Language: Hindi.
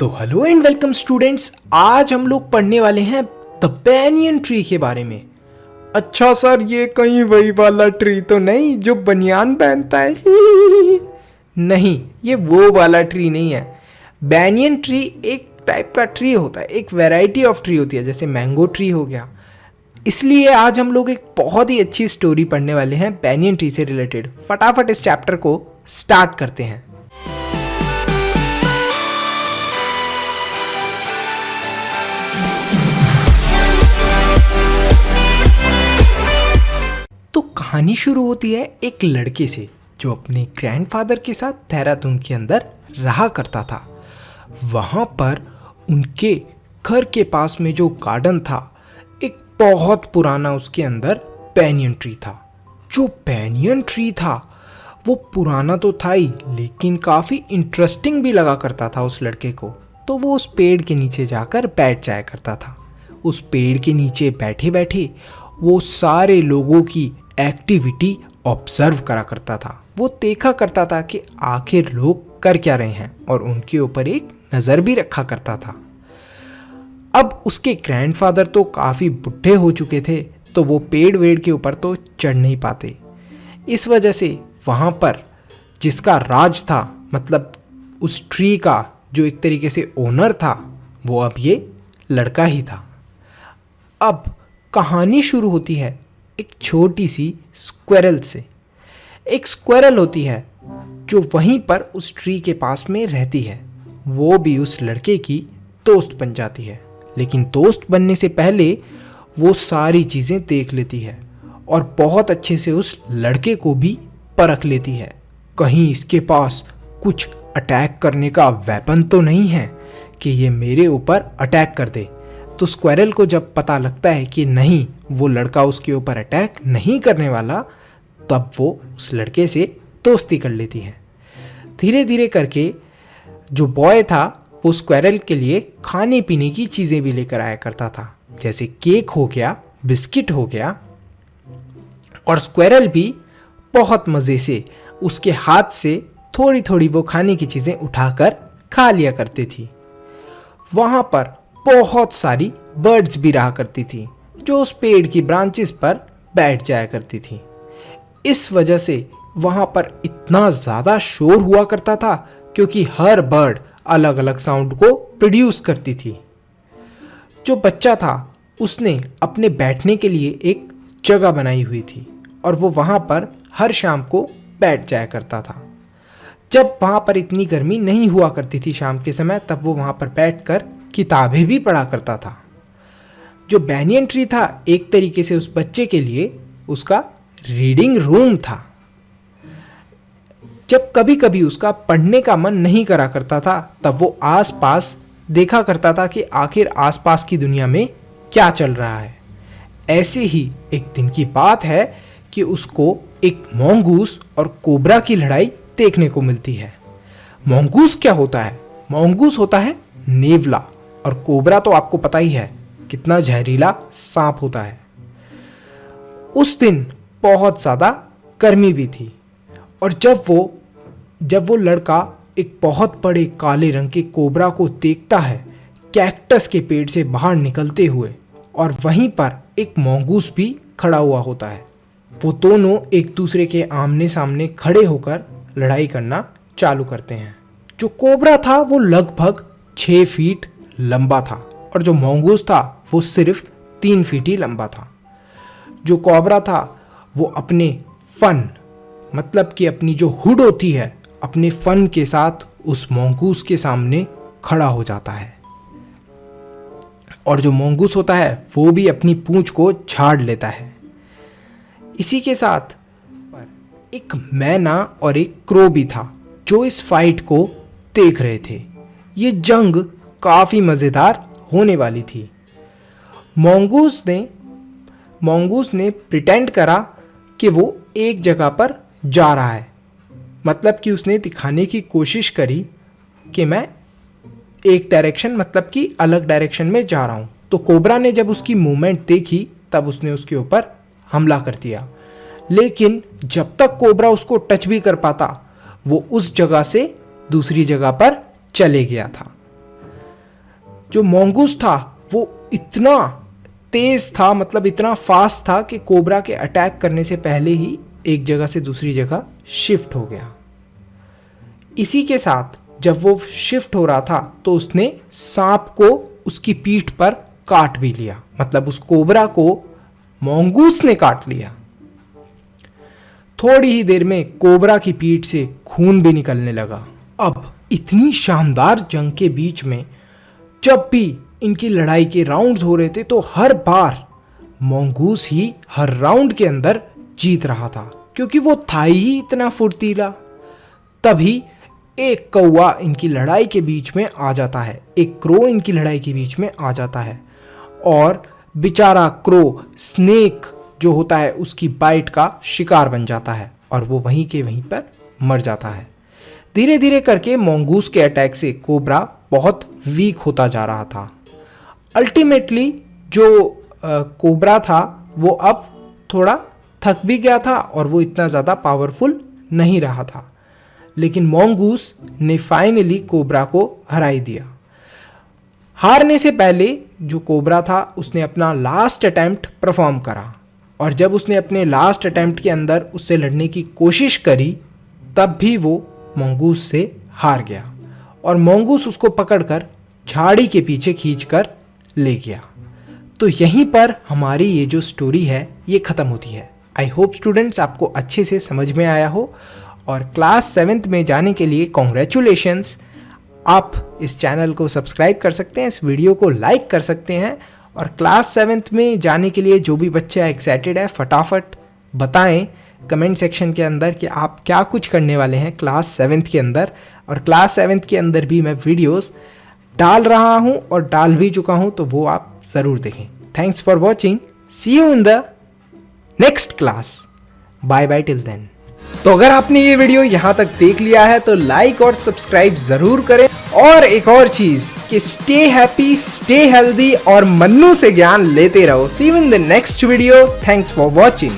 तो हेलो एंड वेलकम स्टूडेंट्स, आज हम लोग पढ़ने वाले हैं द बैनियन ट्री के बारे में। अच्छा सर, ये कहीं वही वाला ट्री तो नहीं जो बनियान पहनता है? नहीं, ये वो वाला ट्री नहीं है। बैनियन ट्री एक टाइप का ट्री होता है, एक वैरायटी ऑफ ट्री होती है, जैसे मैंगो ट्री हो गया। इसलिए आज हम लोग एक बहुत ही अच्छी स्टोरी पढ़ने वाले हैं बैनियन ट्री से रिलेटेड। फटाफट इस चैप्टर को स्टार्ट करते हैं। तो कहानी शुरू होती है एक लड़के से जो अपने ग्रैंडफादर के साथ देहरादून के अंदर रहा करता था। वहाँ पर उनके घर के पास में जो गार्डन था, एक बहुत पुराना उसके अंदर बैनियन ट्री था। जो बैनियन ट्री था वो पुराना तो था ही, लेकिन काफ़ी इंटरेस्टिंग भी लगा करता था उस लड़के को। तो वो उस पेड़ के नीचे जाकर बैठ जाया करता था। उस पेड़ के नीचे बैठे बैठे वो सारे लोगों की एक्टिविटी ऑब्जर्व करा करता था। वो देखा करता था कि आखिर लोग कर क्या रहे हैं और उनके ऊपर एक नज़र भी रखा करता था। अब उसके ग्रैंडफादर तो काफ़ी बुढ़े हो चुके थे, तो वो पेड़ वेड़ के ऊपर तो चढ़ नहीं पाते। इस वजह से वहाँ पर जिसका राज था, मतलब उस ट्री का जो एक तरीके से ओनर था, वो अब ये लड़का ही था। अब कहानी शुरू होती है एक छोटी सी स्क्वेरल से। एक स्क्वेरल होती है जो वहीं पर उस ट्री के पास में रहती है। वो भी उस लड़के की दोस्त बन जाती है, लेकिन दोस्त बनने से पहले वो सारी चीज़ें देख लेती है और बहुत अच्छे से उस लड़के को भी परख लेती है। कहीं इसके पास कुछ अटैक करने का वेपन तो नहीं है कि ये मेरे ऊपर अटैक कर दे। तो स्क्वेरल को जब पता लगता है कि नहीं, वो लड़का उसके ऊपर अटैक नहीं करने वाला, तब वो उस लड़के से दोस्ती कर लेती है। धीरे धीरे करके जो बॉय था वो स्क्वेरल के लिए खाने पीने की चीज़ें भी लेकर आया करता था, जैसे केक हो गया, बिस्किट हो गया। और स्क्वेरल भी बहुत मज़े से उसके हाथ से थोड़ी थोड़ी वो खाने की चीज़ें उठाकर खा लिया करती थी। वहाँ पर बहुत सारी बर्ड्स भी रहा करती थी जो उस पेड़ की ब्रांचेस पर बैठ जाया करती थी। इस वजह से वहाँ पर इतना ज़्यादा शोर हुआ करता था क्योंकि हर बर्ड अलग अलग साउंड को प्रोड्यूस करती थी। जो बच्चा था उसने अपने बैठने के लिए एक जगह बनाई हुई थी और वो वहाँ पर हर शाम को बैठ जाया करता था। जब वहाँ पर इतनी गर्मी नहीं हुआ करती थी शाम के समय, तब वो वहाँ पर बैठकर किताबें भी पढ़ा करता था। जो बैनियन ट्री था एक तरीके से उस बच्चे के लिए उसका रीडिंग रूम था। जब कभी कभी उसका पढ़ने का मन नहीं करा करता था, तब वो आसपास देखा करता था कि आखिर आसपास की दुनिया में क्या चल रहा है। ऐसे ही एक दिन की बात है कि उसको एक मॉन्गूस और कोबरा की लड़ाई देखने को मिलती है। मॉन्गूस क्या होता है? मॉन्गूस होता है नेवला, और कोबरा तो आपको पता ही है कितना जहरीला सांप होता है। उस दिन बहुत ज़्यादा गर्मी भी थी, और जब वो लड़का एक बहुत बड़े काले रंग के कोबरा को देखता है कैक्टस के पेड़ से बाहर निकलते हुए, और वहीं पर एक मॉन्गूस भी खड़ा हुआ होता है। वो दोनों एक दूसरे के आमने सामने खड़े होकर लड़ाई करना चालू करते हैं। जो कोबरा था वो लगभग 6 फीट लंबा था और जो मॉन्गूस था वो सिर्फ 3 फीट ही लंबा था। जो कोबरा था वो अपने फन, मतलब कि अपनी जो हुड होती है, अपने फन के साथ उस मॉन्गूस के सामने खड़ा हो जाता है, और जो मॉन्गूस होता है वो भी अपनी पूंछ को झाड़ लेता है। इसी के साथ एक मैना और एक क्रो भी था जो इस फाइट को देख रहे थे। ये जंग काफ़ी मज़ेदार होने वाली थी। मॉन्गूस ने प्रिटेंड करा कि वो एक जगह पर जा रहा है, मतलब कि उसने दिखाने की कोशिश करी कि मैं एक डायरेक्शन, मतलब कि अलग डायरेक्शन में जा रहा हूँ। तो कोबरा ने जब उसकी मूवमेंट देखी तब उसने उसके ऊपर हमला कर दिया, लेकिन जब तक कोबरा उसको टच भी कर पाता वो उस जगह से दूसरी जगह पर चले गया था। जो mongoose था वो इतना तेज था, मतलब इतना फास्ट था कि कोबरा के अटैक करने से पहले ही एक जगह से दूसरी जगह शिफ्ट हो गया। इसी के साथ जब वो शिफ्ट हो रहा था तो उसने सांप को उसकी पीठ पर काट भी लिया, मतलब उस कोबरा को mongoose ने काट लिया। थोड़ी ही देर में कोबरा की पीठ से खून भी निकलने लगा। अब इतनी शानदार जंग के बीच में जब भी इनकी लड़ाई के राउंड्स हो रहे थे तो हर बार mongoose ही हर राउंड के अंदर जीत रहा था, क्योंकि वो था ही इतना फुर्तीला। तभी एक कौवा इनकी लड़ाई के बीच में आ जाता है, एक क्रो इनकी लड़ाई के बीच में आ जाता है और बेचारा क्रो स्नेक जो होता है उसकी बाइट का शिकार बन जाता है और वो वहीं के वहीं पर मर जाता है। धीरे धीरे करके mongoose के अटैक से कोबरा बहुत वीक होता जा रहा था। अल्टीमेटली जो कोबरा था वो अब थोड़ा थक भी गया था और वो इतना ज़्यादा पावरफुल नहीं रहा था, लेकिन mongoose ने फाइनली कोबरा को हरा ही दिया। हारने से पहले जो कोबरा था उसने अपना लास्ट अटेम्प्ट परफॉर्म करा और जब उसने अपने लास्ट अटेम्प्ट के अंदर उससे लड़ने की कोशिश करी तब भी वो mongoose से हार गया और mongoose उसको पकड़कर झाड़ी के पीछे खींचकर ले गया। तो यहीं पर हमारी ये जो स्टोरी है ये ख़त्म होती है। आई होप स्टूडेंट्स आपको अच्छे से समझ में आया हो और क्लास 7th में जाने के लिए कॉन्ग्रेचुलेशंस। आप इस चैनल को सब्सक्राइब कर सकते हैं, इस वीडियो को लाइक कर सकते हैं और क्लास 7th में जाने के लिए जो भी बच्चा एक्साइटेड है फटाफट बताएं कमेंट सेक्शन के अंदर कि आप क्या कुछ करने वाले हैं क्लास 7th के अंदर। और क्लास 7th के अंदर भी मैं वीडियोस डाल रहा हूं और डाल भी चुका हूं, तो वो आप ज़रूर देखें। Thanks for watching, see you in the next class, bye bye till then. तो अगर आपने ये वीडियो यहाँ तक देख लिया है तो लाइक और सब्सक्राइब ज़रूर करें। और एक और चीज़ कि स्टे हैप्पी, स्टे हेल्दी और मन्नू से ज्ञान लेते रहो। See you in the next video. Thanks for watching.